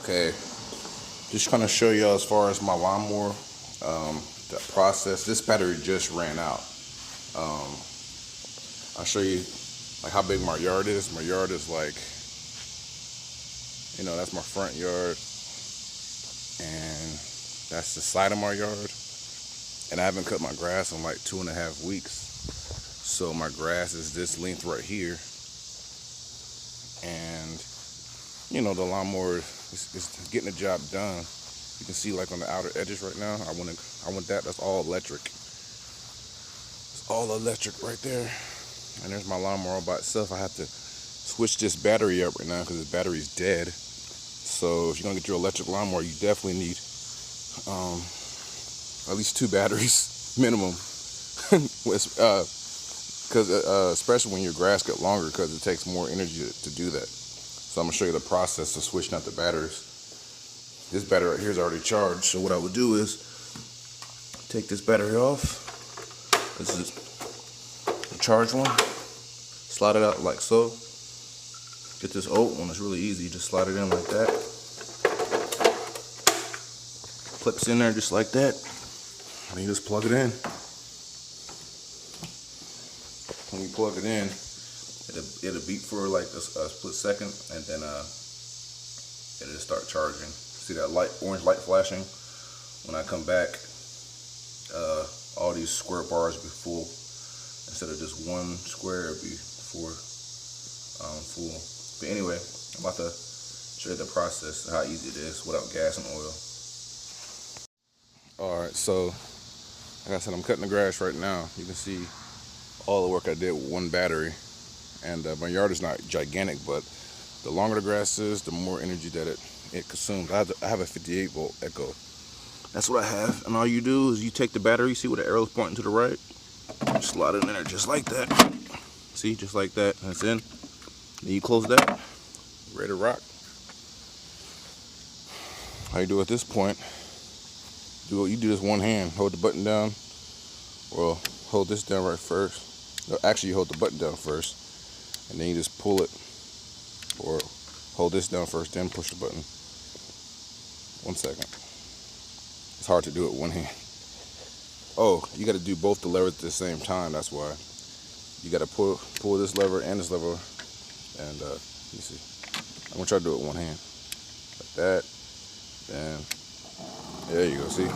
Okay, just gonna show y'all as far as my lawnmower, the process. This battery just ran out. I'll show you like how big my yard is. My yard is like, that's my front yard, and that's the side of my yard. And I haven't cut my grass in like 2.5 weeks. So my grass is this length right here. And the lawnmower is getting the job done. You can see like on the outer edges right now. I want that. That's all electric. It's all electric right there. And there's my lawnmower all by itself. I have to switch this battery up right now because this battery's dead. So if you're gonna get your electric lawnmower, you definitely need at least 2 batteries minimum. Because especially when your grass get longer, because it takes more energy to do that. So I'm gonna show you the process of switching out the batteries. This battery right here is already charged. So what I would do is take this battery off. This is the charged one. Slide it out like so. Get this old one. It's really easy. Just slide it in like that. Clips in there just like that. And you just plug it in. When you plug it in, it'll beep for like a split second, and then it'll just start charging. See that orange light flashing? When I come back, all these square bars will be full. Instead of just one square, it'll be 4 full. But anyway, I'm about to show you the process of how easy it is without gas and oil. Alright, so like I said, I'm cutting the grass right now. You can see all the work I did with one battery. And my yard is not gigantic, but the longer the grass is, the more energy that it consumes. I have a 58 volt Echo. That's what I have. And all you do is you take the battery, see where the arrow's pointing to the right, slide it in there just like that. See, just like that. That's in. Then you close that, ready to rock. How you do at this point, you do this one hand. Hold the button down. Well, hold this down right first. No, actually, you hold the button down first, and then you just pull it, or hold this down first, then push the button. 1 second. It's hard to do it with one hand. Oh, you got to do both the levers at the same time. That's why you got to pull this lever and this lever. And let me see. I'm gonna try to do it with one hand, like that. Then there you go. See.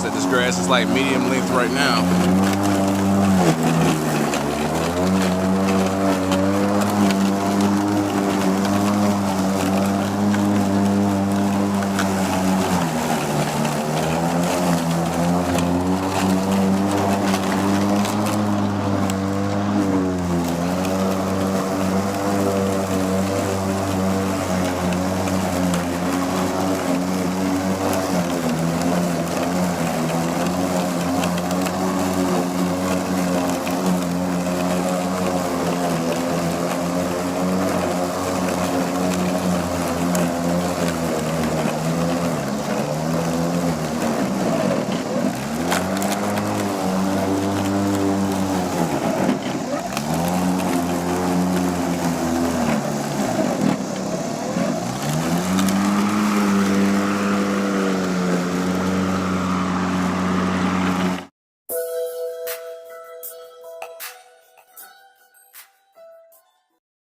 This grass is like medium length right now.